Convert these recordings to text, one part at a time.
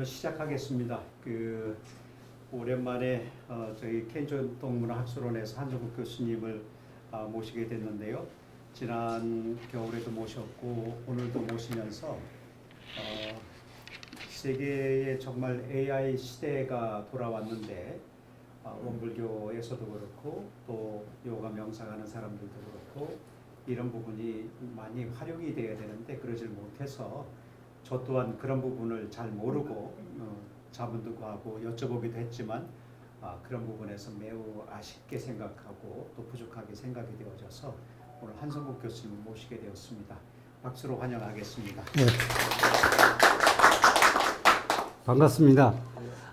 그러면 시작하겠습니다. 오랜만에 저희 켄조 동문학술원에서 한성국 교수님을 모시게 됐는데요. 지난 겨울에도 모셨고 오늘도 모시면서 세계에 정말 AI 시대가 돌아왔는데 원불교에서도 그렇고 또 요가 명상하는 사람들도 그렇고 이런 부분이 많이 활용이 돼야 되는데 그러질 못해서 저 또한 그런 부분을 잘 모르고 자문도 구하고 여쭤보기도 했지만 그런 부분에서 매우 아쉽게 생각하고 또 부족하게 생각이 되어져서 오늘 한성국 교수님을 모시게 되었습니다. 박수로 환영하겠습니다. 네. 반갑습니다.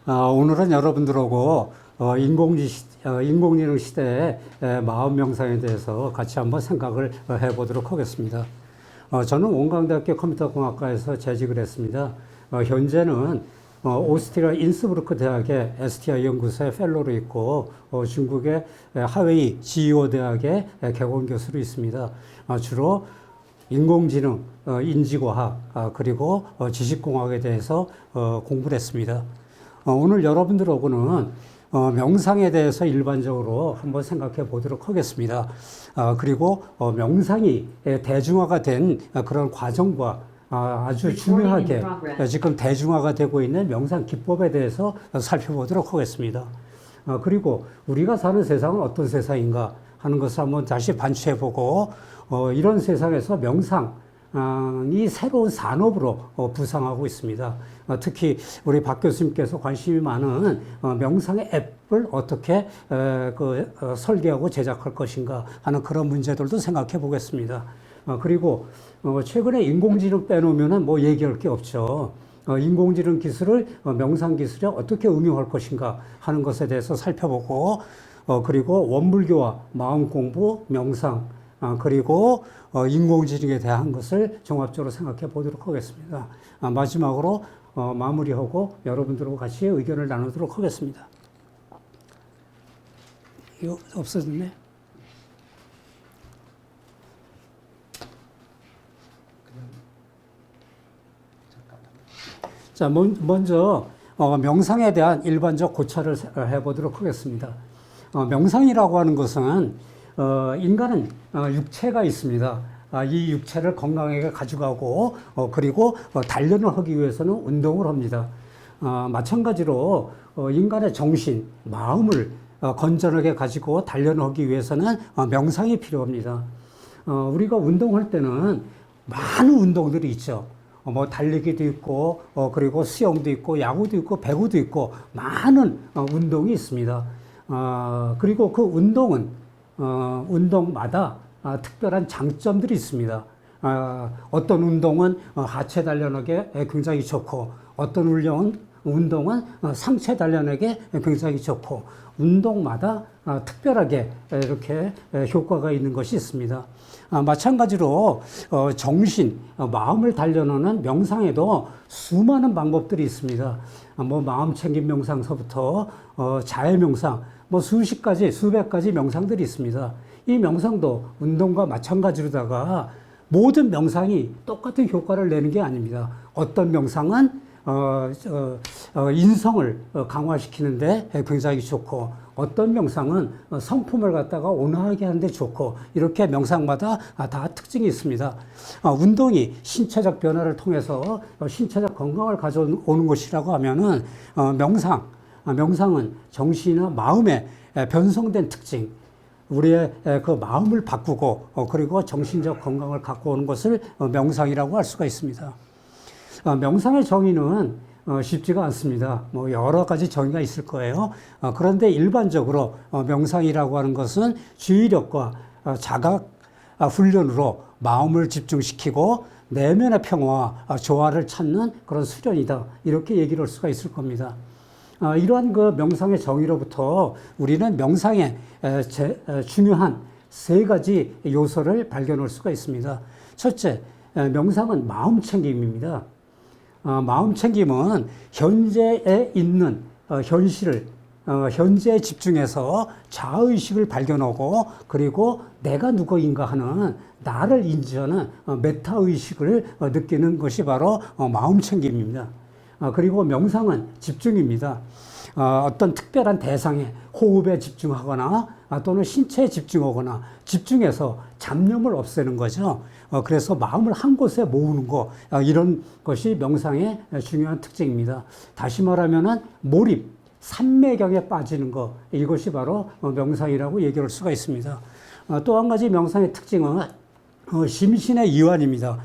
오늘은 여러분들하고 인공지능 시대의 마음 명상에 대해서 같이 한번 생각을 해보도록 하겠습니다. 저는 원광대학교 컴퓨터공학과에서 재직을 했습니다. 현재는 오스트리아 인스부르크 대학의 STI 연구소의 펠로로 있고 중국의 하웨이 GEO 대학의 개공 교수로 있습니다. 주로 인공지능, 인지과학, 그리고 지식공학에 대해서 공부를 했습니다. 오늘 여러분들하고는 명상에 대해서 일반적으로 한번 생각해 보도록 하겠습니다. 그리고 명상이 대중화가 된 그런 과정과 아주 중요하게 지금 대중화가 되고 있는 명상 기법에 대해서 살펴보도록 하겠습니다. 그리고 우리가 사는 세상은 어떤 세상인가 하는 것을 한번 다시 반추해보고 이런 세상에서 명상이 새로운 산업으로 부상하고 있습니다. 특히 우리 박 교수님께서 관심이 많은 명상의 앱을 어떻게 설계하고 제작할 것인가 하는 그런 문제들도 생각해 보겠습니다. 그리고 최근에 인공지능 빼놓으면 뭐 얘기할 게 없죠. 인공지능 기술을 명상 기술에 어떻게 응용할 것인가 하는 것에 대해서 살펴보고 그리고 원불교와 마음 공부, 명상 그리고 인공지능에 대한 것을 종합적으로 생각해 보도록 하겠습니다. 마지막으로 마무리하고 여러분들하고 같이 의견을 나누도록 하겠습니다. 이거 없어졌네. 자, 먼저 명상에 대한 일반적 고찰을 해보도록 하겠습니다. 명상이라고 하는 것은 인간은 육체가 있습니다. 이 육체를 건강하게 가져가고 그리고 단련을 하기 위해서는 운동을 합니다. 마찬가지로 인간의 정신, 마음을 건전하게 가지고 단련하기 위해서는 명상이 필요합니다. 우리가 운동할 때는 많은 운동들이 있죠. 뭐 달리기도 있고 그리고 수영도 있고 야구도 있고 배구도 있고 많은 운동이 있습니다. 그리고 그 운동은 운동마다 특별한 장점들이 있습니다. 어떤 운동은 하체 단련하게 굉장히 좋고 어떤 운동은 상체 단련하게 굉장히 좋고 운동마다 특별하게 이렇게 효과가 있는 것이 있습니다. 마찬가지로 정신, 마음을 단련하는 명상에도 수많은 방법들이 있습니다. 뭐 마음 챙김 명상서부터 자해 명상, 뭐 수십 가지, 수백 가지 명상들이 있습니다. 이 명상도 운동과 마찬가지로다가 모든 명상이 똑같은 효과를 내는 게 아닙니다. 어떤 명상은 인성을 강화시키는데 굉장히 좋고 어떤 명상은 성품을 갖다가 온화하게 하는데 좋고 이렇게 명상마다 다 특징이 있습니다. 운동이 신체적 변화를 통해서 신체적 건강을 가져오는 것이라고 하면은 명상은 정신이나 마음의 변성된 특징, 우리의 그 마음을 바꾸고 그리고 정신적 건강을 갖고 오는 것을 명상이라고 할 수가 있습니다. 명상의 정의는 쉽지가 않습니다. 뭐 여러 가지 정의가 있을 거예요. 그런데 일반적으로 명상이라고 하는 것은 주의력과 자각 훈련으로 마음을 집중시키고 내면의 평화와 조화를 찾는 그런 수련이다. 이렇게 얘기를 할 수가 있을 겁니다. 이러한 그 명상의 정의로부터 우리는 명상의 중요한 세 가지 요소를 발견할 수가 있습니다. 첫째, 명상은 마음 챙김입니다. 마음 챙김은 현재에 있는 현실을 현재에 집중해서 자아의식을 발견하고 그리고 내가 누구인가 하는 나를 인지하는 메타의식을 느끼는 것이 바로 마음 챙김입니다. 그리고 명상은 집중입니다. 어떤 특별한 대상에 호흡에 집중하거나 또는 신체에 집중하거나 집중해서 잡념을 없애는 거죠. 그래서 마음을 한 곳에 모으는 거, 이런 것이 명상의 중요한 특징입니다. 다시 말하면은 몰입, 삼매경에 빠지는 거, 이것이 바로 명상이라고 얘기할 수가 있습니다. 또 한 가지 명상의 특징은 심신의 이완입니다.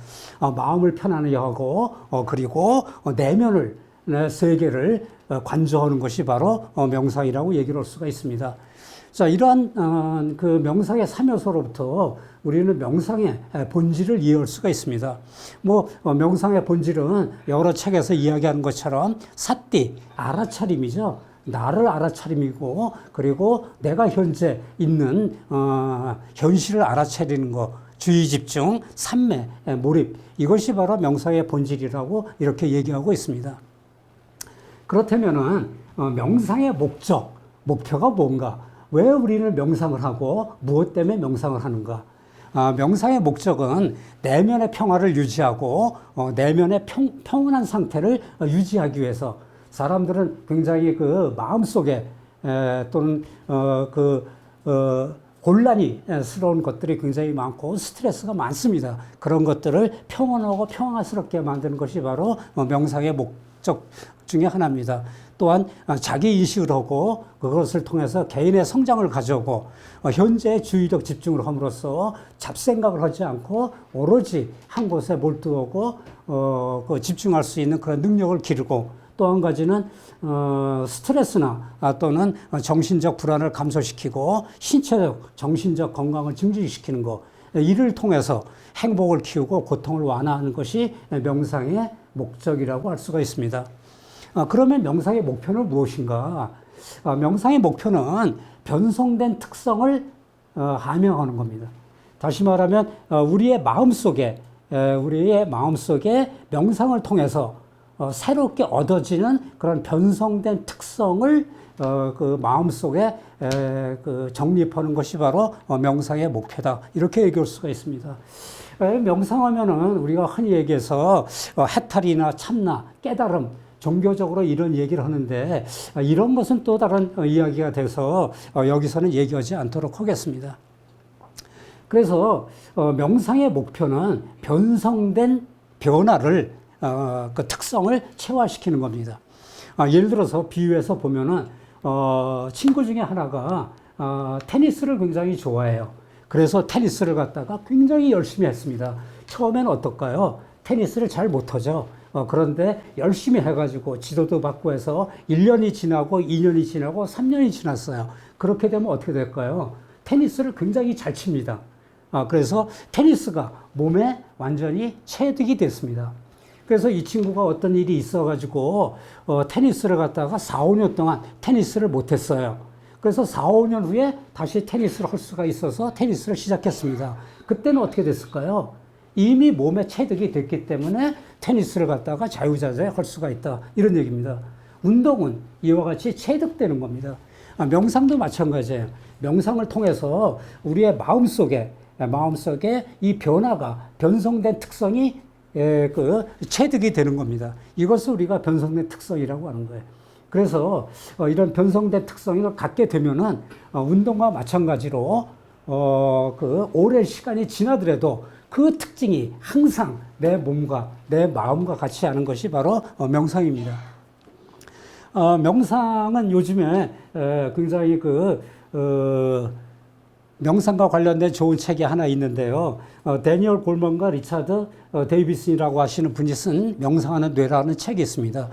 마음을 편안하게 하고 그리고 내면을, 내 세계를 관조하는 것이 바로 명상이라고 얘기를 할 수가 있습니다. 자, 이러한 그 명상의 3요소로부터 우리는 명상의 본질을 이해할 수가 있습니다. 명상의 본질은 여러 책에서 이야기하는 것처럼 사띠, 알아차림이죠. 나를 알아차림이고, 그리고 내가 현재 있는 현실을 알아차리는 것, 주의 집중, 삼매, 몰입, 이것이 바로 명상의 본질이라고 이렇게 얘기하고 있습니다. 그렇다면은 명상의 목표가 뭔가? 왜 우리는 명상을 하고 무엇 때문에 명상을 하는가? 명상의 목적은 내면의 평화를 유지하고 내면의 평온한 상태를 유지하기 위해서, 사람들은 굉장히 그 마음속에 또는 곤란스러운 것들이 굉장히 많고 스트레스가 많습니다. 그런 것들을 평온하고 평화스럽게 만드는 것이 바로 명상의 목적 중에 하나입니다. 또한 자기 인식을 하고 그것을 통해서 개인의 성장을 가져오고 현재의 주의력 집중을 함으로써 잡생각을 하지 않고 오로지 한 곳에 몰두하고 집중할 수 있는 그런 능력을 기르고, 또 한 가지는 스트레스나 또는 정신적 불안을 감소시키고 신체적, 정신적 건강을 증진시키는 것, 이를 통해서 행복을 키우고 고통을 완화하는 것이 명상의 목적이라고 할 수가 있습니다. 그러면 명상의 목표는 무엇인가? 명상의 목표는 변성된 특성을 함양하는 겁니다. 다시 말하면 우리의 마음속에 명상을 통해서 새롭게 얻어지는 그런 변성된 특성을 그 마음속에 정립하는 것이 바로 명상의 목표다, 이렇게 얘기할 수가 있습니다. 명상하면은 우리가 흔히 얘기해서 해탈이나 참나, 깨달음, 종교적으로 이런 얘기를 하는데 이런 것은 또 다른 이야기가 돼서 여기서는 얘기하지 않도록 하겠습니다. 그래서 명상의 목표는 변성된 변화를, 그 특성을 체화시키는 겁니다. 예를 들어서 비유해서 보면은 친구 중에 하나가 테니스를 굉장히 좋아해요. 그래서 테니스를 갖다가 굉장히 열심히 했습니다. 처음에는 어떨까요? 테니스를 잘 못하죠. 그런데 열심히 해가지고 지도도 받고 해서 1년이 지나고 2년이 지나고 3년이 지났어요. 그렇게 되면 어떻게 될까요? 테니스를 굉장히 잘 칩니다. 그래서 테니스가 몸에 완전히 체득이 됐습니다. 그래서 이 친구가 어떤 일이 있어가지고 테니스를 갖다가 4, 5년 동안 테니스를 못했어요. 그래서 4, 5년 후에 다시 테니스를 할 수가 있어서 테니스를 시작했습니다. 그때는 어떻게 됐을까요? 이미 몸에 체득이 됐기 때문에 테니스를 갖다가 자유자재 할 수가 있다, 이런 얘기입니다. 운동은 이와 같이 체득되는 겁니다. 명상도 마찬가지예요. 명상을 통해서 우리의 마음속에 이 변화가, 변성된 특성이 체득이 되는 겁니다. 이것을 우리가 변성된 특성이라고 하는 거예요. 그래서 이런 변성된 특성을 갖게 되면은 운동과 마찬가지로 오랜 시간이 지나더라도 그 특징이 항상 내 몸과 내 마음과 같이 하는 것이 바로 명상입니다. 명상은 요즘에 굉장히 명상과 관련된 좋은 책이 하나 있는데요. 데니얼 골먼과 리차드 데이비슨이라고 하시는 분이 쓴 명상하는 뇌라는 책이 있습니다.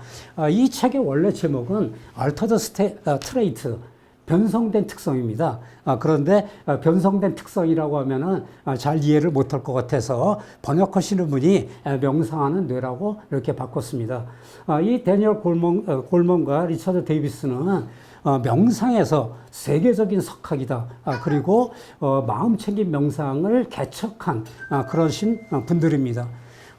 이 책의 원래 제목은 Altered Trait, 변성된 특성입니다. 그런데 변성된 특성이라고 하면은 잘 이해를 못할 것 같아서 번역하시는 분이 명상하는 뇌라고 이렇게 바꿨습니다. 이 데니얼 골먼과 리차드 데이비스는 명상에서 세계적인 석학이다. 그리고 마음챙김 명상을 개척한 그러신 분들입니다.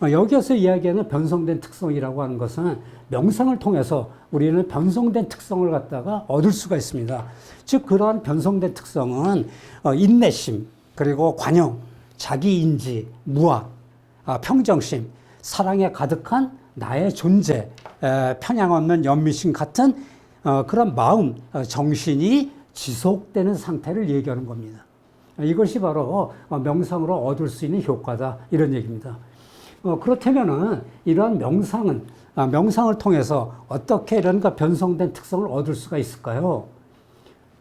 여기에서 이야기하는 변성된 특성이라고 하는 것은 명상을 통해서 우리는 변성된 특성을 갖다가 얻을 수가 있습니다. 즉 그러한 변성된 특성은 인내심, 그리고 관용, 자기인지, 무악, 평정심, 사랑에 가득한 나의 존재, 편향 없는 연민심 같은 그런 마음, 정신이 지속되는 상태를 얘기하는 겁니다. 이것이 바로 명상으로 얻을 수 있는 효과다, 이런 얘기입니다. 그렇다면은 이러한 명상을 통해서 어떻게 이런 변성된 특성을 얻을 수가 있을까요?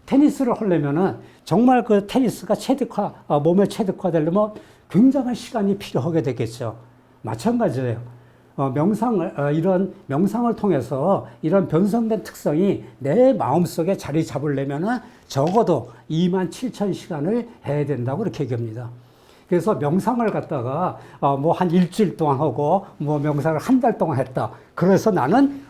테니스를 하려면은 정말 그 테니스가 몸에 체득화되려면 굉장한 시간이 필요하게 되겠죠. 마찬가지예요. 이런 명상을 통해서 이런 변성된 특성이 내 마음속에 자리 잡으려면은 적어도 27,000시간을 해야 된다고 이렇게 얘기합니다. 그래서 명상을 갖다가 뭐 한 일주일 동안 하고 뭐 명상을 한 달 동안 했다. 그래서 나는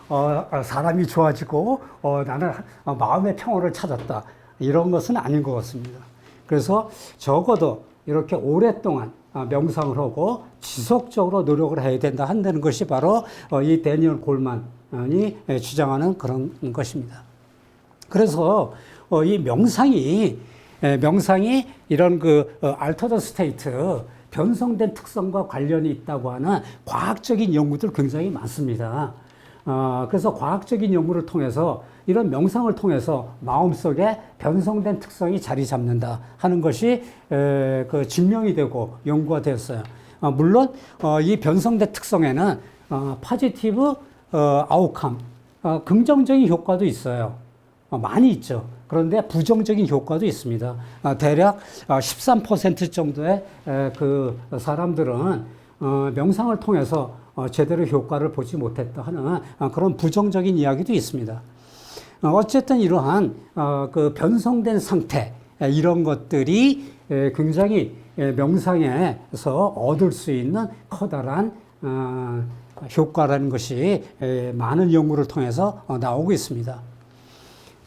사람이 좋아지고 나는 마음의 평화를 찾았다. 이런 것은 아닌 것 같습니다. 그래서 적어도 이렇게 오랫동안 명상을 하고 지속적으로 노력을 해야 된다 한다는 것이 바로 이 데니얼 골만이 주장하는 그런 것입니다. 그래서 이 명상이 이런 알터드 스테이트, 변성된 특성과 관련이 있다고 하는 과학적인 연구들 굉장히 많습니다. 그래서 과학적인 연구를 통해서 이런 명상을 통해서 마음속에 변성된 특성이 자리 잡는다 하는 것이 증명이 되고 연구가 되었어요. 물론 이 변성된 특성에는 포지티브 아웃컴, 긍정적인 효과도 있어요. 많이 있죠. 그런데 부정적인 효과도 있습니다. 대략 13% 정도의 그 사람들은 명상을 통해서 제대로 효과를 보지 못했다 하는 그런 부정적인 이야기도 있습니다. 어쨌든 이러한 그 변성된 상태, 이런 것들이 굉장히 명상에서 얻을 수 있는 커다란 효과라는 것이 많은 연구를 통해서 나오고 있습니다.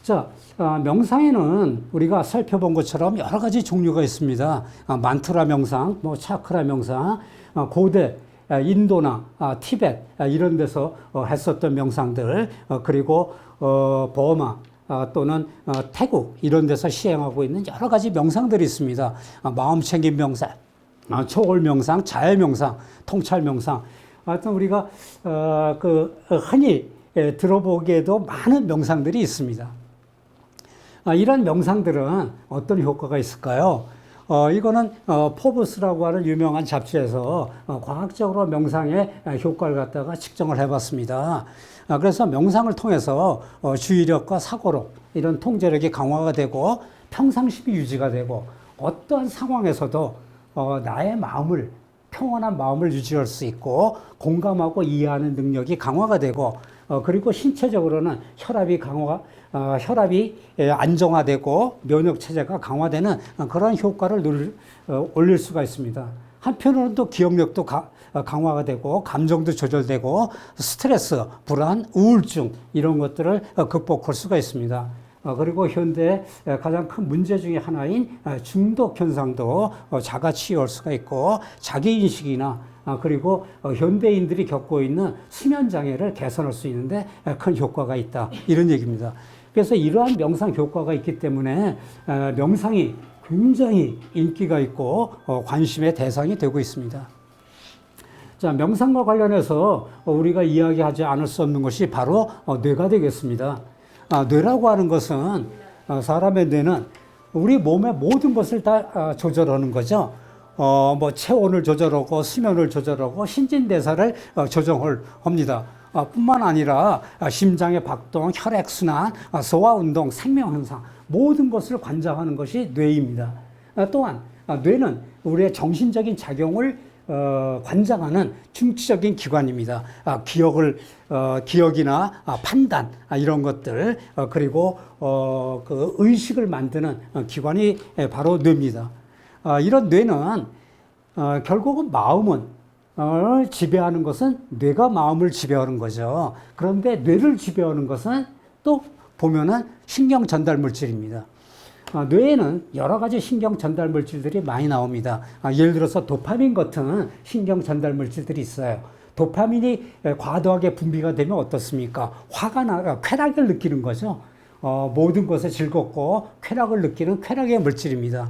자, 명상에는 우리가 살펴본 것처럼 여러 가지 종류가 있습니다. 만트라 명상, 뭐 차크라 명상, 고대 인도나 티벳 이런 데서 했었던 명상들, 그리고 버마 또는 태국 이런 데서 시행하고 있는 여러 가지 명상들이 있습니다. 마음챙김 명상, 초월 명상, 자해 명상, 통찰 명상. 하여튼 우리가 흔히 들어보기에도 많은 명상들이 있습니다. 이런 명상들은 어떤 효과가 있을까요? 이거는 포브스라고 하는 유명한 잡지에서 과학적으로 명상의 효과를 갖다가 측정을 해봤습니다. 그래서 명상을 통해서 주의력과 사고력, 이런 통제력이 강화가 되고 평상심이 유지가 되고 어떠한 상황에서도 나의 마음을, 평온한 마음을 유지할 수 있고 공감하고 이해하는 능력이 강화가 되고 그리고 신체적으로는 혈압이 안정화되고 면역 체제가 강화되는 그런 효과를 올릴 수가 있습니다. 한편으로는 또 기억력도 강화가 되고 감정도 조절되고 스트레스, 불안, 우울증 이런 것들을 극복할 수가 있습니다. 그리고 현대의 가장 큰 문제 중에 하나인 중독 현상도 자가치유할 수가 있고 자기인식이나 그리고 현대인들이 겪고 있는 수면 장애를 개선할 수 있는데 큰 효과가 있다, 이런 얘기입니다. 그래서 이러한 명상 효과가 있기 때문에 명상이 굉장히 인기가 있고 관심의 대상이 되고 있습니다. 자, 명상과 관련해서 우리가 이야기하지 않을 수 없는 것이 바로 뇌가 되겠습니다. 뇌라고 하는 것은 사람의 뇌는 우리 몸의 모든 것을 다 조절하는 거죠. 뭐 체온을 조절하고 수면을 조절하고 신진대사를 조정을 합니다. 뿐만 아니라 심장의 박동, 혈액순환, 소화운동, 생명현상 모든 것을 관장하는 것이 뇌입니다. 또한 뇌는 우리의 정신적인 작용을 관장하는 중추적인 기관입니다. 기억이나 판단 이런 것들, 그리고 그 의식을 만드는 기관이 바로 뇌입니다. 이런 뇌는 결국은 마음은 지배하는 것은 뇌가 마음을 지배하는 거죠. 그런데 뇌를 지배하는 것은 또 보면은 신경 전달 물질입니다. 뇌에는 여러 가지 신경 전달 물질들이 많이 나옵니다. 예를 들어서 도파민 같은 신경 전달 물질들이 있어요. 도파민이 과도하게 분비가 되면 어떻습니까? 쾌락을 느끼는 거죠. 모든 것에 즐겁고 쾌락을 느끼는 쾌락의 물질입니다.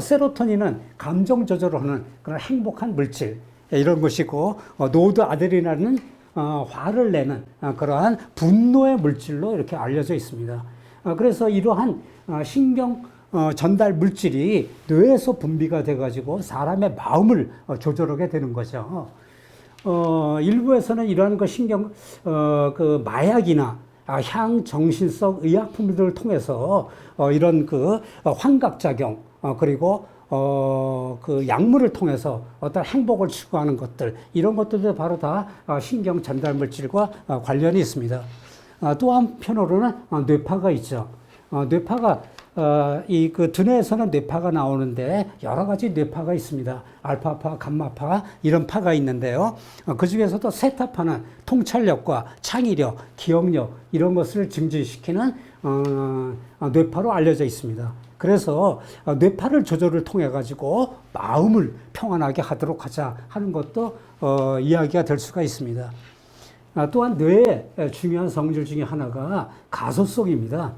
세로토닌은 감정 조절을 하는 그런 행복한 물질, 이런 것이고, 노드아드레날린은 화를 내는 그러한 분노의 물질로 이렇게 알려져 있습니다. 그래서 이러한 신경 전달 물질이 뇌에서 분비가 돼가지고 사람의 마음을 조절하게 되는 거죠. 일부에서는 이러한 그 신경, 그 마약이나 향정신성 의약품들을 통해서 이런 그 환각작용, 그리고 그 약물을 통해서 어떤 행복을 추구하는 것들, 이런 것들도 바로 다 신경 전달 물질과 관련이 있습니다. 또 한편으로는 뇌파가 있죠. 뇌파가 이 그 두뇌에서는 뇌파가 나오는데 여러 가지 뇌파가 있습니다. 알파파, 감마파 이런 파가 있는데요. 그 중에서도 세타파는 통찰력과 창의력, 기억력 이런 것을 증진시키는 뇌파로 알려져 있습니다. 그래서 뇌파를 조절을 통해 가지고 마음을 평안하게 하도록 하자 하는 것도 이야기가 될 수가 있습니다. 또한 뇌의 중요한 성질 중에 하나가 가소성입니다.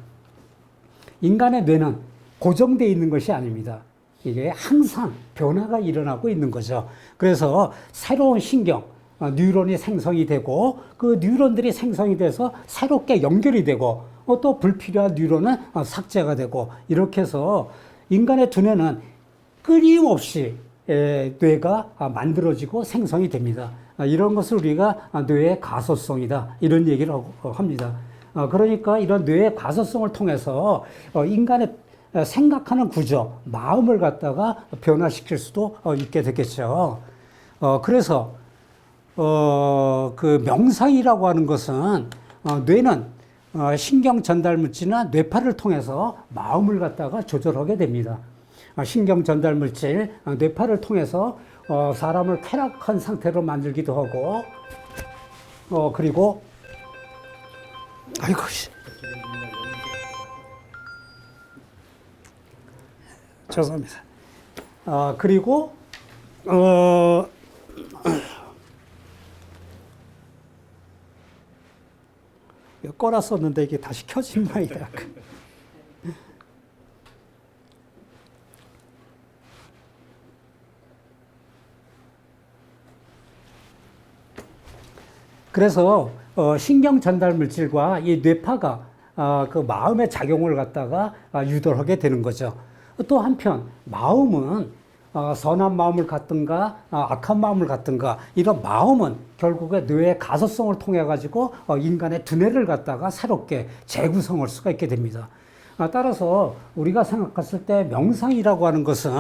인간의 뇌는 고정되어 있는 것이 아닙니다. 이게 항상 변화가 일어나고 있는 거죠. 그래서 새로운 신경, 뉴런이 생성이 되고 그 뉴런들이 생성이 돼서 새롭게 연결이 되고 또 불필요한 뉴런은 삭제가 되고 이렇게 해서 인간의 두뇌는 끊임없이 뇌가 만들어지고 생성이 됩니다. 이런 것을 우리가 뇌의 가소성이다 이런 얘기를 합니다. 그러니까 이런 뇌의 가소성을 통해서 인간의 생각하는 구조, 마음을 갖다가 변화시킬 수도 있게 되겠죠. 그래서 그 명상이라고 하는 것은 뇌는 신경 전달 물질이나 뇌파를 통해서 마음을 갖다가 조절하게 됩니다. 신경 전달 물질, 뇌파를 통해서 사람을 쾌락한 상태로 만들기도 하고, 그리고 아이고 죄송합니다. 그리고 꺼놨었는데 이게 다시 켜진 모양이다. 그래서 신경 전달 물질과 이 뇌파가 그 마음의 작용을 갖다가 유도하게 되는 거죠. 또 한편 마음은 선한 마음을 갖든가 악한 마음을 갖든가 이런 마음은 결국에 뇌의 가소성을 통해 가지고 인간의 두뇌를 갖다가 새롭게 재구성할 수가 있게 됩니다. 따라서 우리가 생각했을 때 명상이라고 하는 것은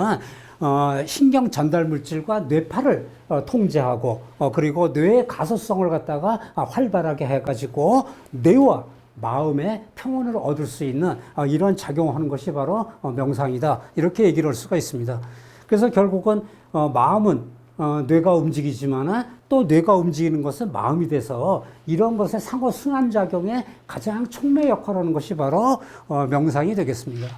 신경 전달 물질과 뇌파를 통제하고 그리고 뇌의 가소성을 갖다가 활발하게 해가지고 뇌와 마음의 평온을 얻을 수 있는 이런 작용하는 것이 바로 명상이다 이렇게 얘기를 할 수가 있습니다. 그래서 결국은 마음은 뇌가 움직이지만 또 뇌가 움직이는 것은 마음이 돼서 이런 것의 상호 순환작용에 가장 촉매 역할을 하는 것이 바로 명상이 되겠습니다.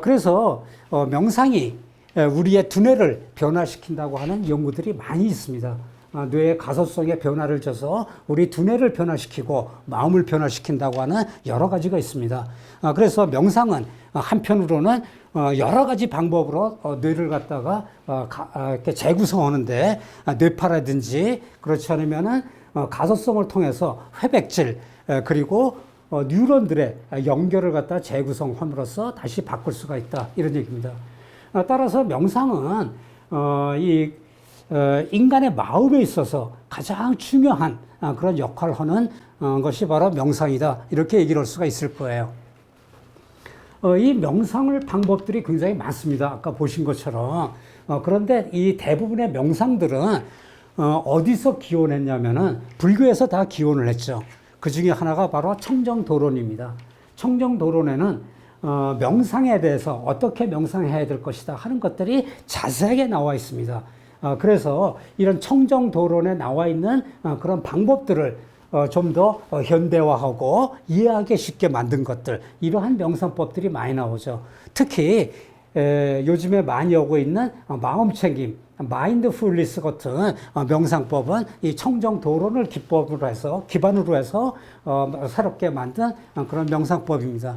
그래서 명상이 우리의 두뇌를 변화시킨다고 하는 연구들이 많이 있습니다. 뇌의 가소성에 변화를 줘서 우리 두뇌를 변화시키고 마음을 변화시킨다고 하는 여러 가지가 있습니다. 그래서 명상은 한편으로는 여러 가지 방법으로 뇌를 갖다가 이렇게 재구성하는데 뇌파라든지 그렇지 않으면은 가소성을 통해서 회백질 그리고 뉴런들의 연결을 갖다 재구성함으로써 다시 바꿀 수가 있다 이런 얘기입니다. 따라서 명상은 인간의 마음에 있어서 가장 중요한 그런 역할을 하는 것이 바로 명상이다 이렇게 얘기를 할 수가 있을 거예요. 이 명상을 방법들이 굉장히 많습니다. 아까 보신 것처럼. 그런데 이 대부분의 명상들은 어디서 기원했냐면은 불교에서 다 기원을 했죠. 그 중에 하나가 바로 청정도론입니다. 청정도론에는 명상에 대해서 어떻게 명상해야 될 것이다 하는 것들이 자세하게 나와 있습니다. 그래서 이런 청정도론에 나와 있는 그런 방법들을 좀 더 현대화하고 이해하기 쉽게 만든 것들, 이러한 명상법들이 많이 나오죠. 특히 요즘에 많이 오고 있는 마음챙김, 마인드풀니스 같은 명상법은 이 청정도론을 기법으로 해서 기반으로 해서 새롭게 만든 그런 명상법입니다.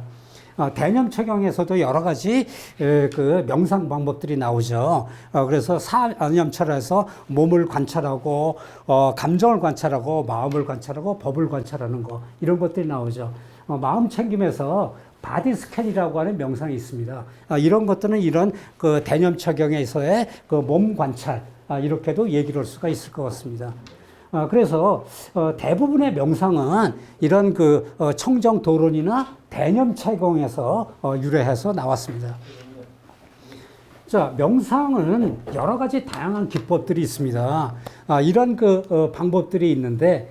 대념체경에서도 여러 가지 그 명상 방법들이 나오죠. 그래서 사념찰에서 몸을 관찰하고 감정을 관찰하고 마음을 관찰하고 법을 관찰하는 거 이런 것들이 나오죠. 마음 챙김에서 바디 스캔이라고 하는 명상이 있습니다. 이런 것들은 이런 그 대념체경에서의 그 몸 관찰 이렇게도 얘기를 할 수가 있을 것 같습니다. 그래서 대부분의 명상은 이런 그 청정도론이나 대념체경에서 유래해서 나왔습니다. 자, 명상은 여러 가지 다양한 기법들이 있습니다. 이런 그 방법들이 있는데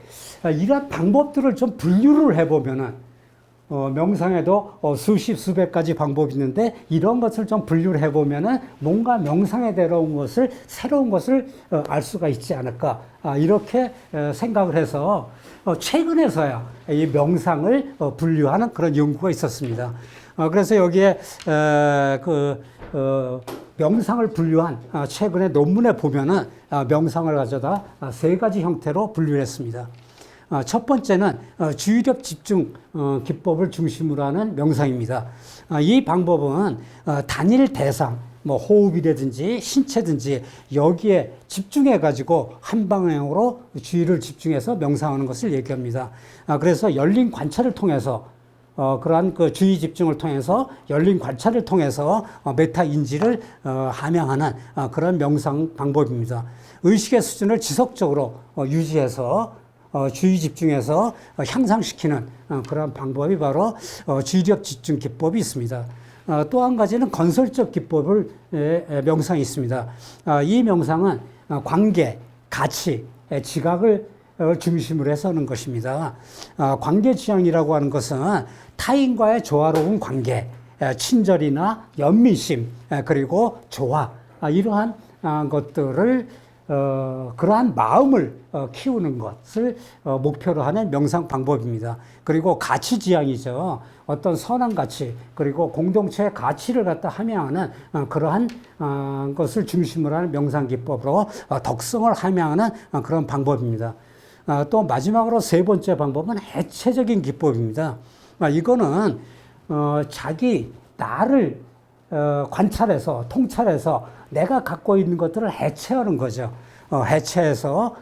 이런 방법들을 좀 분류를 해보면은 명상에도 수십 수백 가지 방법이 있는데 이런 것을 좀 분류를 해보면은 뭔가 명상에 들어온 것을 새로운 것을 알 수가 있지 않을까 이렇게 생각을 해서 최근에서야 이 명상을 분류하는 그런 연구가 있었습니다. 그래서 여기에 명상을 분류한 최근의 논문에 보면은 명상을 가져다 세 가지 형태로 분류를 했습니다. 첫 번째는 주의력 집중 기법을 중심으로 하는 명상입니다. 이 방법은 단일 대상, 뭐 호흡이라든지 신체든지 여기에 집중해 가지고 한 방향으로 주의를 집중해서 명상하는 것을 얘기합니다. 그래서 열린 관찰을 통해서 그러한 그 주의 집중을 통해서 열린 관찰을 통해서 메타 인지를 함양하는 그런 명상 방법입니다. 의식의 수준을 지속적으로 유지해서 주의 집중해서 향상시키는 그런 방법이 바로 주의력 집중 기법이 있습니다. 또 한 가지는 건설적 기법을 명상이 있습니다. 이 명상은 관계, 가치, 지각을 중심으로 해서 하는 것입니다. 관계지향이라고 하는 것은 타인과의 조화로운 관계, 친절이나 연민심, 그리고 조화, 이러한 것들을 그러한 마음을 키우는 것을 목표로 하는 명상 방법입니다. 그리고 가치 지향이죠. 어떤 선한 가치 그리고 공동체의 가치를 갖다 함양하는 그러한 것을 중심으로 하는 명상 기법으로 덕성을 함양하는 그런 방법입니다. 또 마지막으로 세 번째 방법은 해체적인 기법입니다. 이거는 자기 나를 관찰해서 통찰해서 내가 갖고 있는 것들을 해체하는 거죠. 해체해서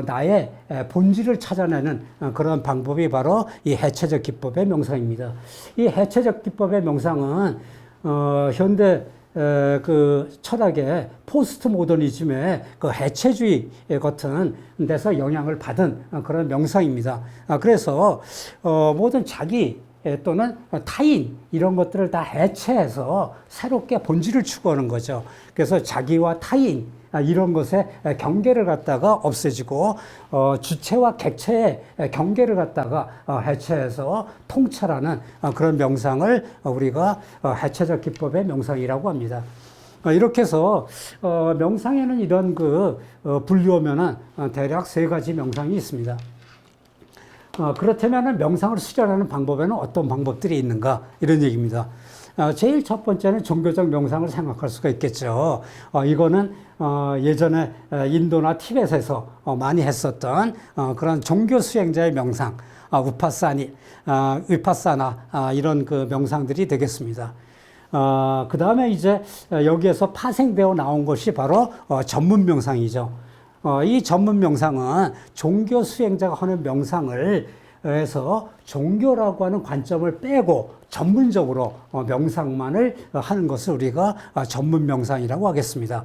나의 본질을 찾아내는 그런 방법이 바로 이 해체적 기법의 명상입니다. 이 해체적 기법의 명상은 현대 그 철학의 포스트 모더니즘의 그 해체주의 같은 데서 영향을 받은 그런 명상입니다. 그래서 모든 자기 또는 타인 이런 것들을 다 해체해서 새롭게 본질을 추구하는 거죠. 그래서 자기와 타인 이런 것의 경계를 갖다가 없애지고 주체와 객체의 경계를 갖다가 해체해서 통찰하는 그런 명상을 우리가 해체적 기법의 명상이라고 합니다. 이렇게 해서 명상에는 이런 그 분류하면은 대략 세 가지 명상이 있습니다. 그렇다면 명상을 수련하는 방법에는 어떤 방법들이 있는가 이런 얘기입니다. 제일 첫 번째는 종교적 명상을 생각할 수가 있겠죠. 이거는 예전에 인도나 티벳에서 많이 했었던 그런 종교 수행자의 명상, 위파사나 이런 그 명상들이 되겠습니다. 그 다음에 이제 여기에서 파생되어 나온 것이 바로 전문 명상이죠. 이 전문 명상은 종교 수행자가 하는 명상을 해서 종교라고 하는 관점을 빼고 전문적으로 명상만을 하는 것을 우리가 전문 명상이라고 하겠습니다.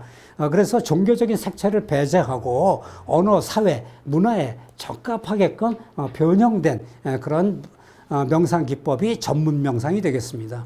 그래서 종교적인 색채를 배제하고 언어, 사회, 문화에 적합하게끔 변형된 그런 명상 기법이 전문 명상이 되겠습니다.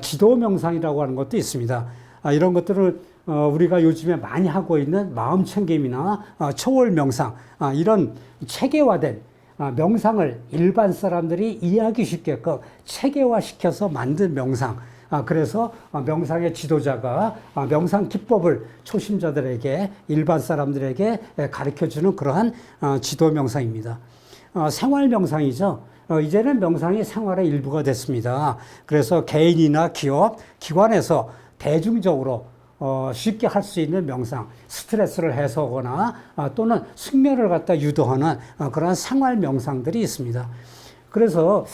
지도 명상이라고 하는 것도 있습니다. 이런 것들을 우리가 요즘에 많이 하고 있는 마음 챙김이나 초월 명상 이런 체계화된 명상을 일반 사람들이 이해하기 쉽게끔 체계화시켜서 만든 명상. 그래서 명상의 지도자가 명상 기법을 초심자들에게 일반 사람들에게 가르쳐주는 그러한 지도 명상입니다. 생활 명상이죠. 이제는 명상이 생활의 일부가 됐습니다. 그래서 개인이나 기업, 기관에서 대중적으로 쉽게 할 수 있는 명상, 스트레스를 해소하거나 또는 숙면을 갖다 유도하는 그런 생활 명상들이 있습니다. 그래서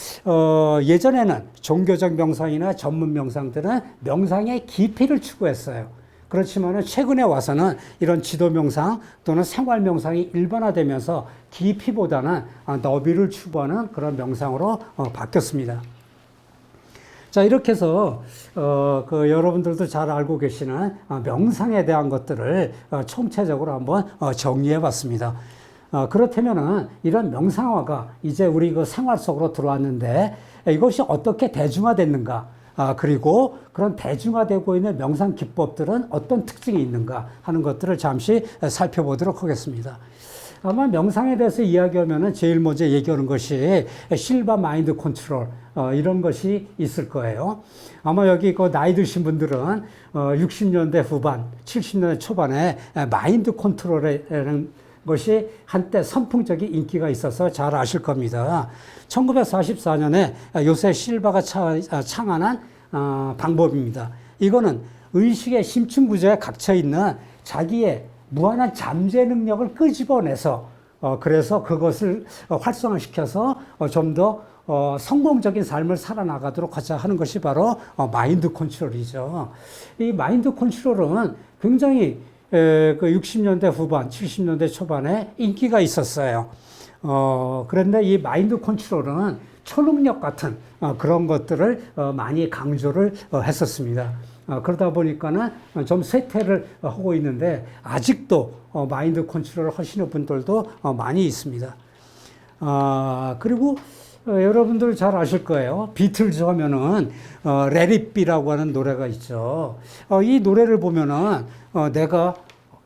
예전에는 종교적 명상이나 전문 명상들은 명상의 깊이를 추구했어요. 그렇지만은 최근에 와서는 이런 지도 명상 또는 생활 명상이 일반화되면서 깊이보다는 너비를 추구하는 그런 명상으로 바뀌었습니다. 자, 이렇게 해서 여러분들도 잘 알고 계시는 명상에 대한 것들을 총체적으로 한번 정리해 봤습니다. 그렇다면은 이런 명상화가 이제 우리 그 생활 속으로 들어왔는데 이것이 어떻게 대중화됐는가? 그리고 그런 대중화되고 있는 명상 기법들은 어떤 특징이 있는가 하는 것들을 잠시 살펴보도록 하겠습니다. 아마 명상에 대해서 이야기하면은 제일 먼저 얘기하는 것이 실바 마인드 컨트롤 이런 것이 있을 거예요. 아마 여기 그 나이 드신 분들은 60년대 후반, 70년대 초반에 마인드 컨트롤이라는 것이 한때 선풍적인 인기가 있어서 잘 아실 겁니다. 1944년에 요새 실바가 창안한 방법입니다. 이거는 의식의 심층 구조에 갇혀 있는 자기의 무한한 잠재 능력을 끄집어내서 그래서 그것을 활성화시켜서 좀 더 성공적인 삶을 살아나가도록 하자 하는 것이 바로 마인드 컨트롤이죠. 이 마인드 컨트롤은 굉장히 그 60년대 후반, 70년대 초반에 인기가 있었어요. 그런데 이 마인드 컨트롤은 초능력 같은 그런 것들을 많이 강조를 했었습니다. 그러다 보니까는 좀 쇠퇴를 하고 있는데 아직도 마인드 컨트롤을 하시는 분들도 많이 있습니다. 그리고 여러분들 잘 아실 거예요. 비틀즈 하면은 레릿비라고 하는 노래가 있죠. 이 노래를 보면은 내가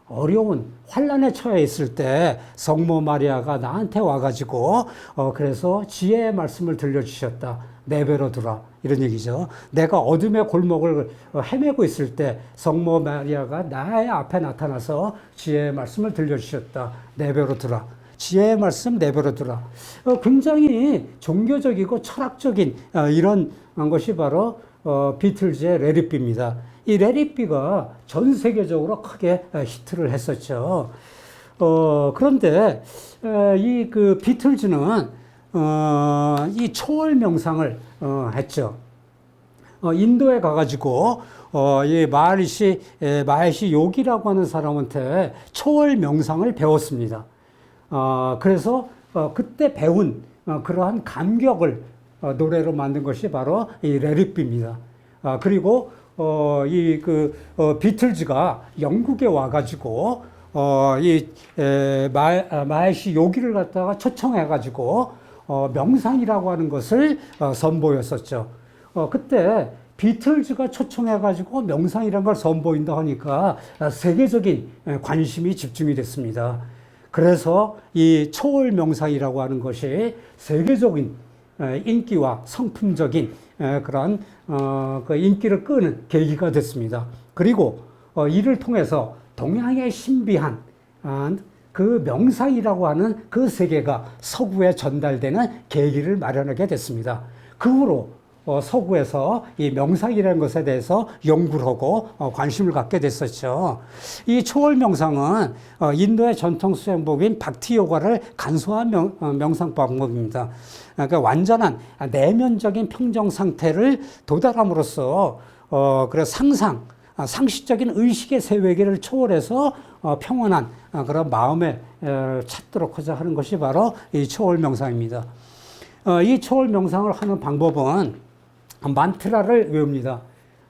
어려운 환란에 처해 있을 때 성모 마리아가 나한테 와가지고 그래서 지혜의 말씀을 들려주셨다. 내배로 두라. 이런 얘기죠. 내가 어둠의 골목을 헤매고 있을 때 성모 마리아가 나의 앞에 나타나서 지혜의 말씀을 들려주셨다. 내배로 두라. 지혜의 말씀 내버려 두라. 굉장히 종교적이고 철학적인 이런 것이 바로 비틀즈의 레릿비입니다. 이 레릿비가 전 세계적으로 크게 히트를 했었죠. 그런데 이 그 비틀즈는 이 초월 명상을 했죠. 인도에 가가지고 이 마헬시 요기라고 하는 사람한테 초월 명상을 배웠습니다. 그래서 그때 배운 그러한 감격을 노래로 만든 것이 바로 이 레릿비입니다. 그리고 비틀즈가 영국에 와가지고 마헬시 요기를 갖다가 초청해가지고 명상이라고 하는 것을 선보였었죠. 그때 비틀즈가 초청해가지고 명상이라는 걸 선보인다 하니까 세계적인 관심이 집중이 됐습니다. 그래서 이 초월 명상이라고 하는 것이 세계적인 인기와 성품적인 그런 그 인기를 끄는 계기가 됐습니다. 그리고 이를 통해서 동양의 신비한 그 명상이라고 하는 그 세계가 서구에 전달되는 계기를 마련하게 됐습니다. 그 후로 서구에서 이 명상이라는 것에 대해서 연구를 하고 관심을 갖게 됐었죠. 이 초월 명상은 인도의 전통 수행법인 박티 요가를 간소한 명상 방법입니다. 그러니까 완전한 내면적인 평정 상태를 도달함으로써 그래서 상식적인 의식의 세계를 초월해서 평온한 그런 마음에 찾도록 하자 하는 것이 바로 이 초월 명상입니다. 이 초월 명상을 하는 방법은 만트라를 외웁니다.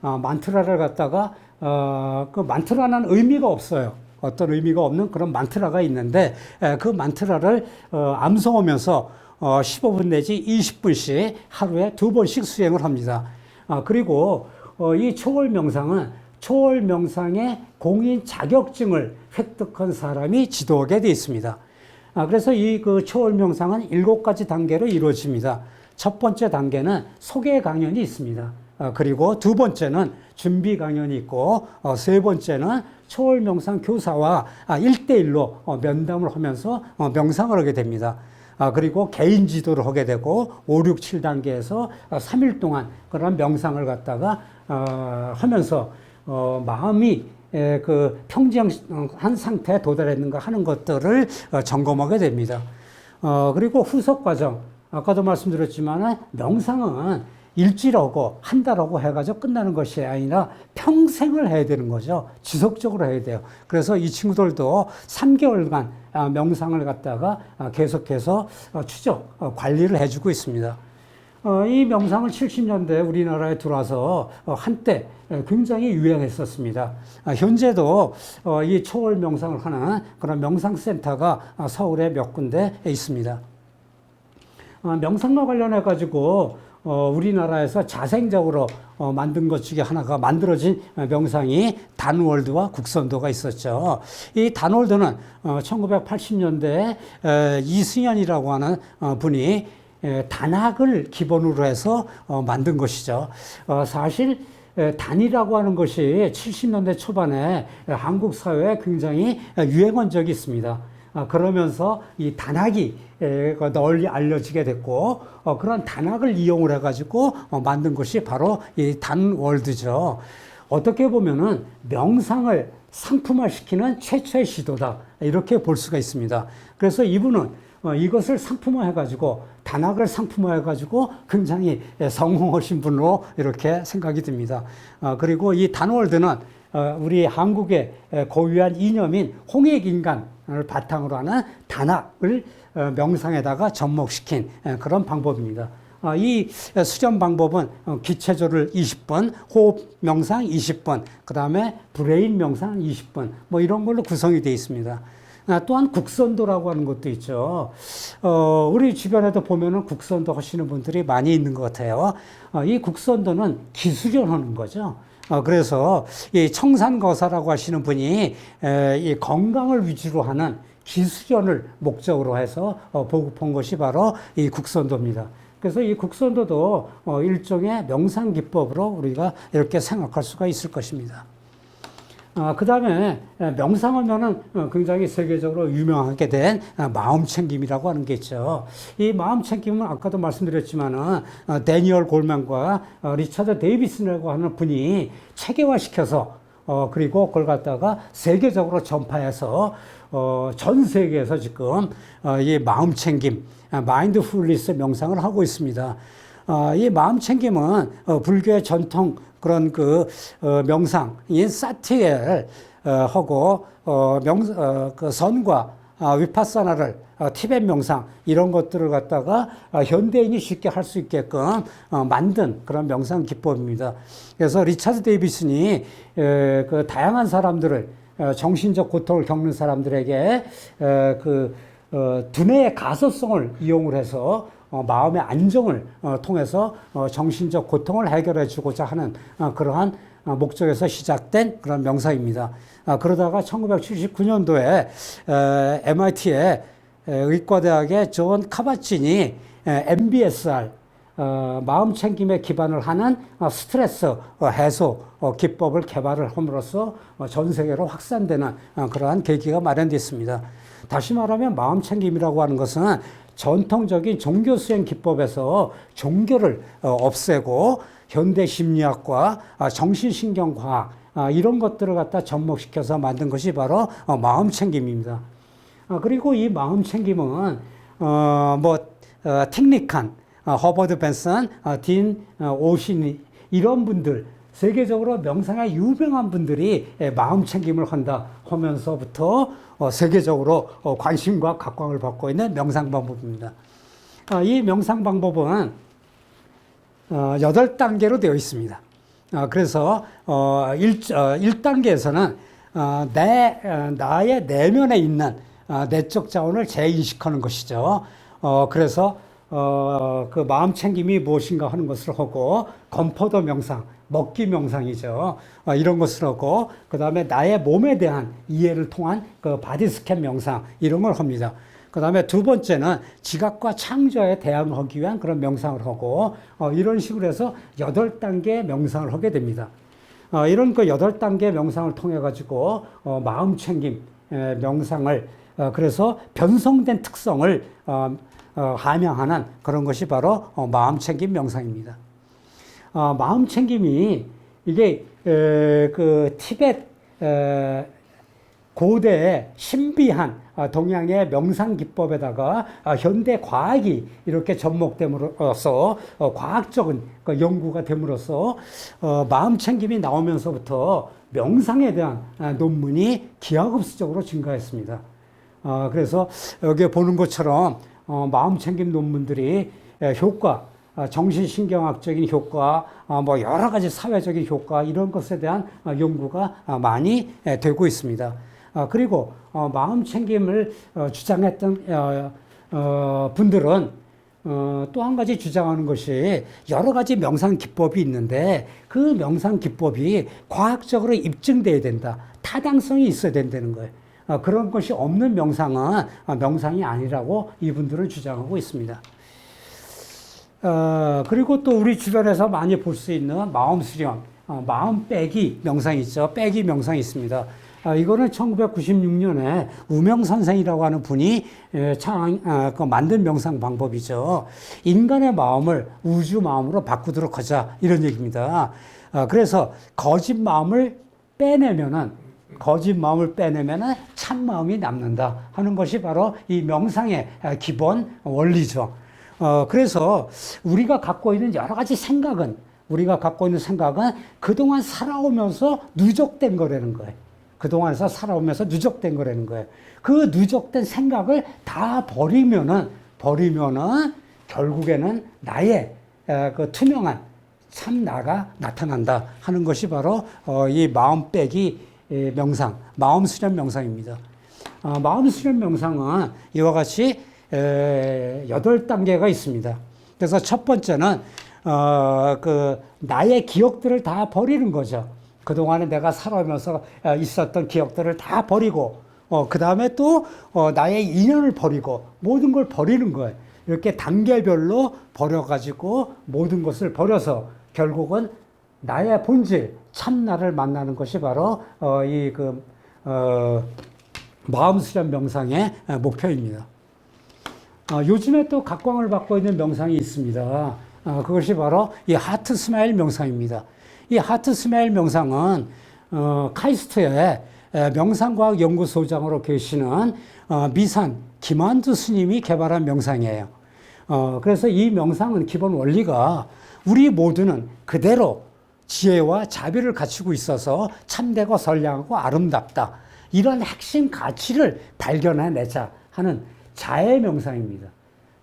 만트라를 갖다가 그 만트라는 의미가 없어요. 어떤 의미가 없는 그런 만트라가 있는데 그 만트라를 암송하면서 15분 내지 20분씩 하루에 2번씩 수행을 합니다. 그리고 이 초월 명상은 초월 명상의 공인 자격증을 획득한 사람이 지도하게 되어 있습니다. 그래서 이 그 초월 명상은 7가지 단계로 이루어집니다. 첫 번째 단계는 소개 강연이 있습니다. 그리고 두 번째는 준비 강연이 있고, 세 번째는 초월 명상 교사와 1대1로 면담을 하면서 명상을 하게 됩니다. 그리고 개인 지도를 하게 되고 5, 6, 7단계에서 3일 동안 그런 명상을 갖다가 하면서 마음이 그 평정한 상태에 도달했는가 하는 것들을 점검하게 됩니다. 그리고 후속 과정, 아까도 말씀드렸지만 명상은 일주일하고 한 달하고 해가지고 끝나는 것이 아니라 평생을 해야 되는 거죠. 지속적으로 해야 돼요. 그래서 이 친구들도 3개월간 명상을 갖다가 계속해서 관리를 해주고 있습니다. 이 명상을 70년대 우리나라에 들어와서 한때 굉장히 유행했었습니다. 현재도 이 초월 명상을 하는 그런 명상센터가 서울에 몇 군데 있습니다. 명상과 관련해 가지고 우리나라에서 자생적으로 만든 것 중에 하나가 만들어진 명상이 단월드와 국선도가 있었죠. 이 단월드는 1980년대에 이승연이라고 하는 분이 단학을 기본으로 해서 만든 것이죠. 사실 단이라고 하는 것이 70년대 초반에 한국 사회에 굉장히 유행한 적이 있습니다. 그러면서 이 단학이 널리 알려지게 됐고 그런 단학을 이용을 해가지고 만든 것이 바로 이 단월드죠. 어떻게 보면은 명상을 상품화시키는 최초의 시도다 이렇게 볼 수가 있습니다. 그래서 이분은 이것을 상품화해가지고 단학을 상품화해가지고 굉장히 성공하신 분으로 이렇게 생각이 듭니다. 그리고 이 단월드는 우리 한국의 고유한 이념인 홍익인간을 바탕으로 하는 단학을 명상에다가 접목시킨 그런 방법입니다. 이 수련 방법은 기체조를 20분, 호흡 명상 20분, 그 다음에 브레인 명상 20분, 뭐 이런 걸로 구성이 되어 있습니다. 또한 국선도라고 하는 것도 있죠. 우리 주변에도 보면은 국선도 하시는 분들이 많이 있는 것 같아요. 이 국선도는 기수련하는 거죠. 그래서 이 청산거사라고 하시는 분이 이 건강을 위주로 하는 기수련을 목적으로 해서 보급한 것이 바로 이 국선도입니다. 그래서 이 국선도도 일종의 명상 기법으로 우리가 이렇게 생각할 수가 있을 것입니다. 그 다음에 명상하면은 굉장히 세계적으로 유명하게 된 마음챙김이라고 하는 게 있죠. 이 마음챙김은 아까도 말씀드렸지만은 데니얼 골만과 리차드 데이비슨이라고 하는 분이 체계화시켜서 그리고 그걸 갖다가 세계적으로 전파해서 전 세계에서 지금 이 마음챙김, 마인드풀니스 명상을 하고 있습니다. 이 마음챙김은 불교의 전통 그런 명상인 사티엘 하고 그 선과 위파사나를 티벳 명상 이런 것들을 갖다가 현대인이 쉽게 할 수 있게끔 만든 그런 명상 기법입니다. 그래서 리차드 데이비슨이 그 다양한 사람들을 정신적 고통을 겪는 사람들에게 두뇌의 가소성을 이용을 해서 마음의 안정을 통해서 정신적 고통을 해결해 주고자 하는 그러한 목적에서 시작된 그런 명상입니다. 그러다가 1979년도에 MIT의 의과대학의 존 카바친이 MBSR 마음챙김에 기반을 하는 스트레스 해소 기법을 개발을 함으로써 전 세계로 확산되는 그러한 계기가 마련됐습니다. 다시 말하면 마음챙김이라고 하는 것은 전통적인 종교 수행 기법에서 종교를 없애고 현대 심리학과 정신신경과학 이런 것들을 갖다 접목시켜서 만든 것이 바로 마음챙김입니다. 그리고 이 마음챙김은 틱닉한 허버드 벤슨, 딘 오신 이런 분들 세계적으로 명상에 유명한 분들이 마음챙김을 한다 하면서부터 세계적으로 관심과 각광을 받고 있는 명상 방법입니다. 이 명상 방법은 8단계로 되어 있습니다. 그래서 1단계에서는 나의 내면에 있는 내적 자원을 재인식하는 것이죠. 그래서 그 마음챙김이 무엇인가 하는 것을 하고 건포도 명상, 먹기 명상이죠. 이런 것을 하고 그 다음에 나의 몸에 대한 이해를 통한 그 바디 스캔 명상 이런 걸 합니다. 그 다음에 두 번째는 지각과 창조에 대응하기 위한 그런 명상을 하고 이런 식으로 해서 8단계 명상을 하게 됩니다. 이런 그 8단계 명상을 통해 가지고 마음챙김 명상을 그래서 변성된 특성을 함양하는 그런 것이 바로 마음챙김 명상입니다. 마음챙김이 이게 그 티벳 고대의 신비한 동양의 명상 기법에다가 현대 과학이 이렇게 접목됨으로써 과학적인 연구가 됨으로써 마음 챙김이 나오면서부터 명상에 대한 논문이 기하급수적으로 증가했습니다. 그래서 여기 보는 것처럼 마음 챙김 논문들이 효과, 정신신경학적인 효과, 뭐 여러 가지 사회적인 효과 이런 것에 대한 연구가 많이 되고 있습니다. 그리고 마음 챙김을 주장했던 분들은 또 한 가지 주장하는 것이 여러 가지 명상 기법이 있는데 그 명상 기법이 과학적으로 입증돼야 된다. 타당성이 있어야 된다는 거예요. 그런 것이 없는 명상은 명상이 아니라고 이분들은 주장하고 있습니다. 그리고 또 우리 주변에서 많이 볼 수 있는 마음 수련, 마음 빼기 명상이 있죠. 빼기 명상이 있습니다. 이거는 1996년에 우명 선생이라고 하는 분이 만든 명상 방법이죠. 인간의 마음을 우주 마음으로 바꾸도록 하자 이런 얘기입니다. 그래서 거짓 마음을 빼내면은 참 마음이 남는다 하는 것이 바로 이 명상의 기본 원리죠. 그래서 우리가 갖고 있는 여러 가지 생각은 그동안 살아오면서 누적된 거라는 거예요. 그동안에서 살아오면서 누적된 거라는 거예요. 그 누적된 생각을 다 버리면은 결국에는 나의 그 투명한 참 나가 나타난다 하는 것이 바로 이 마음 빼기 명상, 마음 수련 명상입니다. 마음 수련 명상은 이와 같이 8단계가 있습니다. 그래서 첫 번째는 나의 기억들을 다 버리는 거죠. 그동안에 내가 살아오면서 있었던 기억들을 다 버리고, 그 다음에 또, 나의 인연을 버리고, 모든 걸 버리는 거예요. 이렇게 단계별로 버려가지고, 모든 것을 버려서, 결국은 나의 본질, 참나를 만나는 것이 바로, 마음 수련 명상의 목표입니다. 요즘에 또 각광을 받고 있는 명상이 있습니다. 그것이 바로 이 하트 스마일 명상입니다. 이 하트 스마일 명상은 카이스트의 명상과학 연구소장으로 계시는 미산 김한두 스님이 개발한 명상이에요. 그래서 이 명상은 기본 원리가 우리 모두는 그대로 지혜와 자비를 갖추고 있어서 참되고 선량하고 아름답다. 이런 핵심 가치를 발견해내자 하는 자해 명상입니다.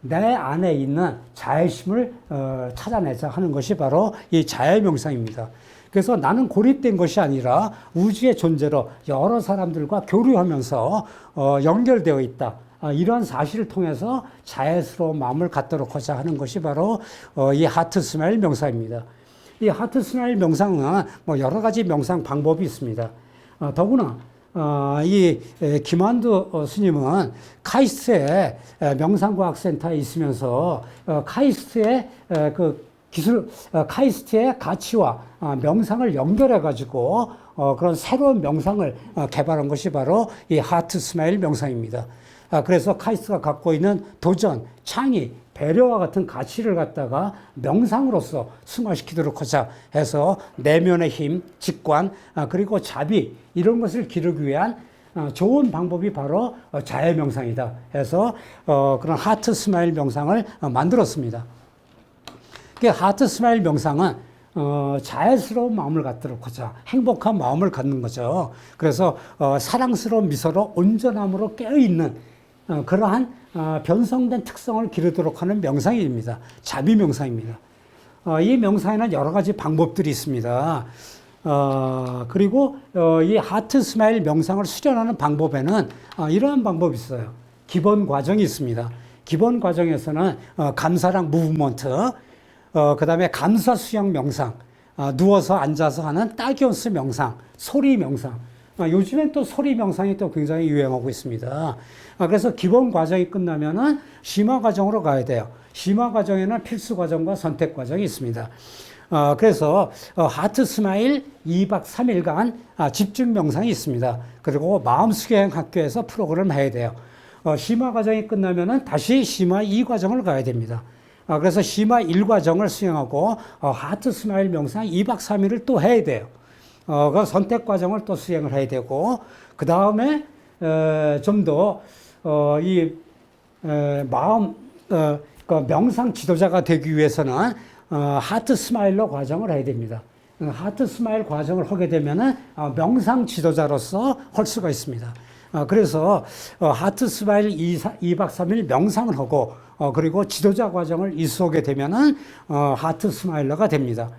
내 안에 있는 자애심을 찾아내자 하는 것이 바로 이 자애 명상입니다. 그래서 나는 고립된 것이 아니라 우주의 존재로 여러 사람들과 교류하면서 연결되어 있다. 이런 사실을 통해서 자애스러운 마음을 갖도록 하자 하는 것이 바로 이 하트 스마일 명상입니다. 이 하트 스마일 명상은 뭐 여러 가지 명상 방법이 있습니다. 더구나 이 김한두 스님은 카이스트의 명상과학센터에 있으면서 카이스트의 카이스트의 가치와 명상을 연결해가지고 그런 새로운 명상을 개발한 것이 바로 이 하트 스마일 명상입니다. 그래서 카이스트가 갖고 있는 도전, 창의, 배려와 같은 가치를 갖다가 명상으로서 승화시키도록 하자 해서 내면의 힘, 직관, 그리고 자비 이런 것을 기르기 위한 좋은 방법이 바로 자해 명상이다 해서 그런 하트 스마일 명상을 만들었습니다. 그 하트 스마일 명상은 자애스러운 마음을 갖도록 하자, 행복한 마음을 갖는 거죠. 그래서 사랑스러운 미소로 온전함으로 깨어있는 그러한 변성된 특성을 기르도록 하는 명상입니다. 자비 명상입니다. 이 명상에는 여러 가지 방법들이 있습니다. 그리고 이 하트 스마일 명상을 수련하는 방법에는 이러한 방법이 있어요. 기본 과정이 있습니다. 기본 과정에서는 감사랑 무브먼트, 그 다음에 감사 수영 명상, 누워서 앉아서 하는 따기온스 명상, 소리 명상. 요즘엔 또 소리 명상이 또 굉장히 유행하고 있습니다. 그래서 기본 과정이 끝나면은 심화 과정으로 가야 돼요. 심화 과정에는 필수 과정과 선택 과정이 있습니다. 그래서 하트 스마일 2박 3일간 집중 명상이 있습니다. 그리고 마음수행 학교에서 프로그램을 해야 돼요. 심화 과정이 끝나면은 다시 심화 2과정을 가야 됩니다. 그래서 심화 1과정을 수행하고 하트 스마일 명상 2박 3일을 또 해야 돼요. 그 선택 과정을 또 수행을 해야 되고, 그 다음에 좀 더 이 마음 그 명상 지도자가 되기 위해서는 하트 스마일러 과정을 해야 됩니다. 하트 스마일 과정을 하게 되면은 명상 지도자로서 할 수가 있습니다. 그래서 하트 스마일 2박 3일 명상을 하고 그리고 지도자 과정을 이수하게 되면은 하트 스마일러가 됩니다.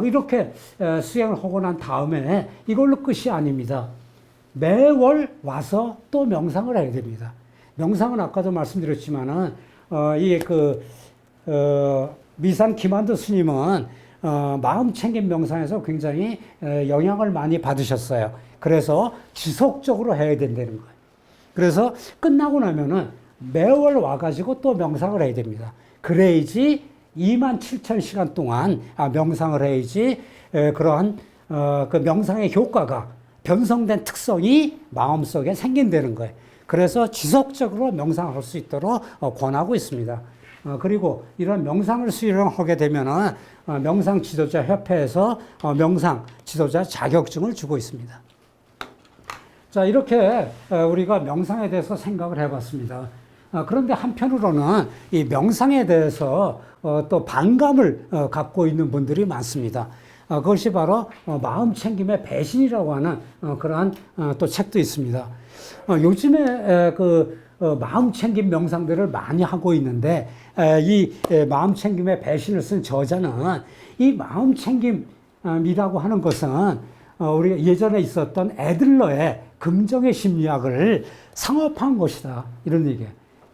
이렇게 수행을 하고 난 다음에 이걸로 끝이 아닙니다. 매월 와서 또 명상을 해야 됩니다. 명상은 아까도 말씀드렸지만은 미산 김한도 스님은 마음 챙김 명상에서 굉장히 영향을 많이 받으셨어요. 그래서 지속적으로 해야 된다는 거예요. 그래서 끝나고 나면은 매월 와가지고 또 명상을 해야 됩니다. 그래야지 27,000시간 동안 명상을 해야지 그러한 그 명상의 효과가 변성된 특성이 마음속에 생긴다는 거예요. 그래서 지속적으로 명상할 수 있도록 권하고 있습니다. 그리고 이런 명상을 수행하게 되면은 명상 지도자 협회에서 명상 지도자 자격증을 주고 있습니다. 자, 이렇게 우리가 명상에 대해서 생각을 해봤습니다. 그런데 한편으로는 이 명상에 대해서 또 반감을 갖고 있는 분들이 많습니다. 그것이 바로 마음 챙김의 배신이라고 하는 그러한 또 책도 있습니다. 요즘에 마음 챙김 명상들을 많이 하고 있는데 이 마음 챙김의 배신을 쓴 저자는 이 마음 챙김이라고 하는 것은 우리가 예전에 있었던 애들러의 긍정의 심리학을 상업한 것이다, 이런 얘기예요.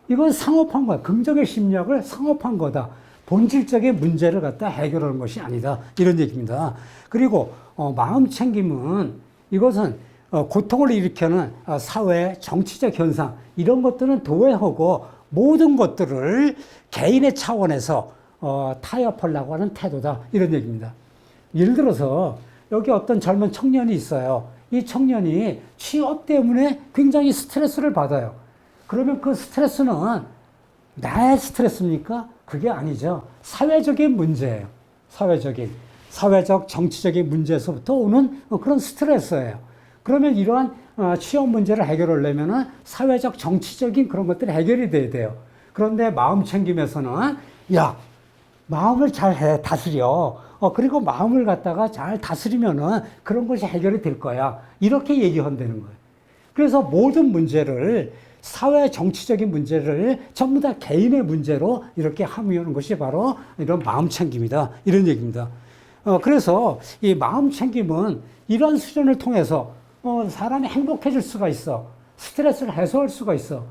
이건 상업한 거야. 긍정의 심리학을 상업한 거다. 본질적인 문제를 갖다 해결하는 것이 아니다, 이런 얘기입니다. 그리고 마음 챙김은 이것은 고통을 일으키는 사회, 정치적 현상, 이런 것들은 도외하고 모든 것들을 개인의 차원에서 타협하려고 하는 태도다, 이런 얘기입니다. 예를 들어서 여기 어떤 젊은 청년이 있어요. 이 청년이 취업 때문에 굉장히 스트레스를 받아요. 그러면 그 스트레스는 나의 스트레스입니까? 그게 아니죠. 사회적인 문제예요. 사회적, 정치적인 문제에서부터 오는 그런 스트레스예요. 그러면 이러한 취업 문제를 해결하려면 사회적, 정치적인 그런 것들이 해결이 돼야 돼요. 그런데 마음 챙김에서는 마음을 잘 다스려. 그리고 마음을 갖다가 잘 다스리면은 그런 것이 해결이 될 거야. 이렇게 얘기한다는 거예요. 그래서 모든 문제를 사회 정치적인 문제를 전부 다 개인의 문제로 이렇게 함유하는 것이 바로 이런 마음 챙김이다, 이런 얘기입니다. 그래서 이 마음 챙김은 이런 수련을 통해서 사람이 행복해질 수가 있어. 스트레스를 해소할 수가 있어.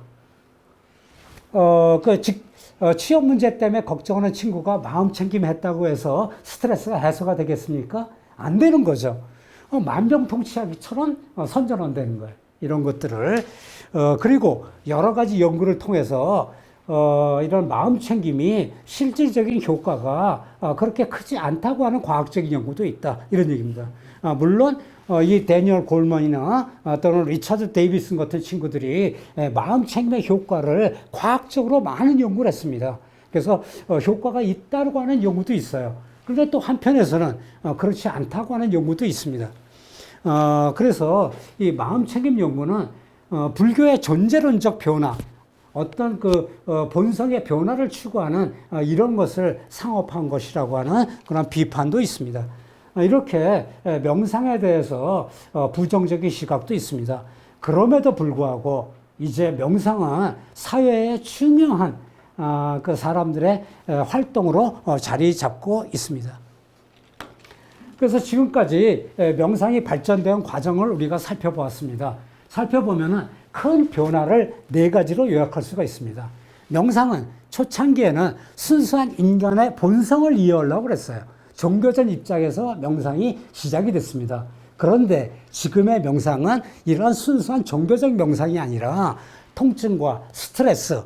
취업 문제 때문에 걱정하는 친구가 마음 챙김 했다고 해서 스트레스가 해소가 되겠습니까? 안 되는 거죠. 만병통치약처럼 선전한다는 거예요. 이런 것들을. 그리고 여러 가지 연구를 통해서 이런 마음 챙김이 실질적인 효과가 그렇게 크지 않다고 하는 과학적인 연구도 있다, 이런 얘기입니다. 물론 이 데니얼 골먼이나 또는 리처드 데이비슨 같은 친구들이 마음 챙김의 효과를 과학적으로 많은 연구를 했습니다. 그래서 효과가 있다고 하는 연구도 있어요. 그런데 또 한편에서는 그렇지 않다고 하는 연구도 있습니다. 그래서 이 마음 챙김 연구는 불교의 존재론적 변화, 어떤 본성의 변화를 추구하는 이런 것을 상업한 것이라고 하는 그런 비판도 있습니다. 이렇게 명상에 대해서 부정적인 시각도 있습니다. 그럼에도 불구하고 이제 명상은 사회의 중요한 그 사람들의 활동으로 자리 잡고 있습니다. 그래서 지금까지 명상이 발전된 과정을 우리가 살펴보았습니다. 살펴보면은 큰 변화를 4가지로 요약할 수가 있습니다. 명상은 초창기에는 순수한 인간의 본성을 이해하려고 그랬어요. 종교적 입장에서 명상이 시작이 됐습니다. 그런데 지금의 명상은 이런 순수한 종교적 명상이 아니라 통증과 스트레스를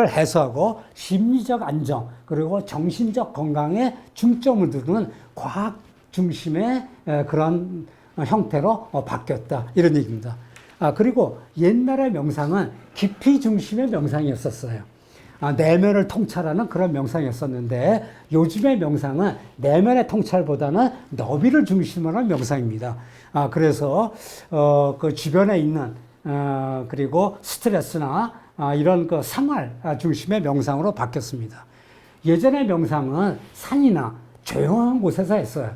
해소하고 심리적 안정, 그리고 정신적 건강에 중점을 두는 과학 중심의 그런 형태로 바뀌었다, 이런 얘기입니다. 그리고 옛날의 명상은 깊이 중심의 명상이었었어요. 내면을 통찰하는 그런 명상이었었는데 요즘의 명상은 내면의 통찰보다는 너비를 중심으로 한 명상입니다. 그래서 그 주변에 있는 그리고 스트레스나 이런 그 생활 중심의 명상으로 바뀌었습니다. 예전의 명상은 산이나 조용한 곳에서 했어요.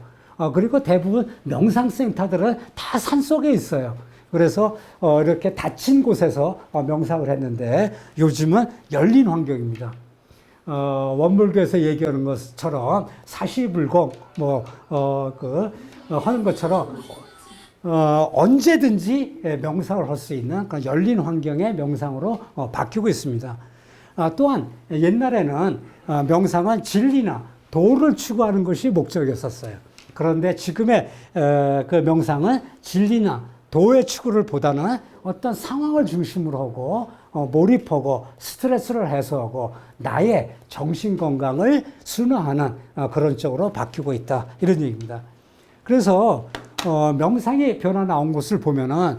그리고 대부분 명상센터들은 다 산속에 있어요. 그래서 이렇게 닫힌 곳에서 명상을 했는데 요즘은 열린 환경입니다. 원불교에서 얘기하는 것처럼 사시불공 하는 것처럼 언제든지 명상을 할 수 있는 그런 열린 환경의 명상으로 바뀌고 있습니다. 또한 옛날에는 명상은 진리나 도를 추구하는 것이 목적이었었어요. 그런데 지금의 그 명상은 진리나 도의 추구를 보다는 어떤 상황을 중심으로 하고 몰입하고 스트레스를 해소하고 나의 정신 건강을 순화하는 그런 쪽으로 바뀌고 있다, 이런 얘기입니다. 그래서 명상의 변화 나온 것을 보면은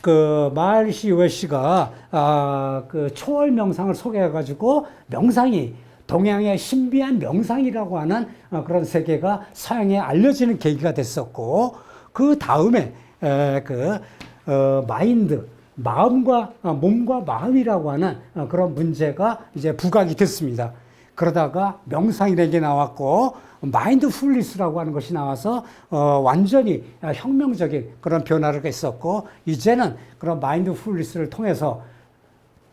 그 마할시 요에시가 그 초월 명상을 소개해가지고 명상이 동양의 신비한 명상이라고 하는 그런 세계가 서양에 알려지는 계기가 됐었고, 그 다음에 마인드, 마음과 몸과 마음이라고 하는 그런 문제가 이제 부각이 됐습니다. 그러다가 명상이라는 게 나왔고 마인드풀리스라고 하는 것이 나와서 완전히 혁명적인 그런 변화를 했었고, 이제는 그런 마인드풀리스를 통해서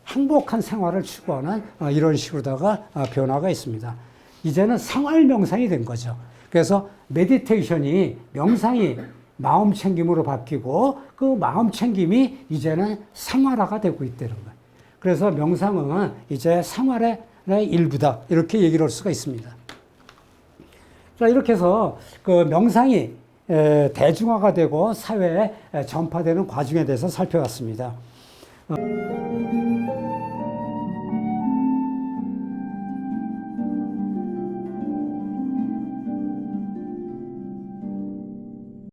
행복한 생활을 추구하는 이런 식으로다가 변화가 있습니다. 이제는 생활 명상이 된 거죠. 그래서 메디테이션이 명상이 마음 챙김으로 바뀌고 그 마음 챙김이 이제는 생활화가 되고 있다는 거예요. 그래서 명상은 이제 생활의 일부다, 이렇게 얘기를 할 수가 있습니다. 자, 이렇게 해서 그 명상이 대중화가 되고 사회에 전파되는 과정에 대해서 살펴봤습니다.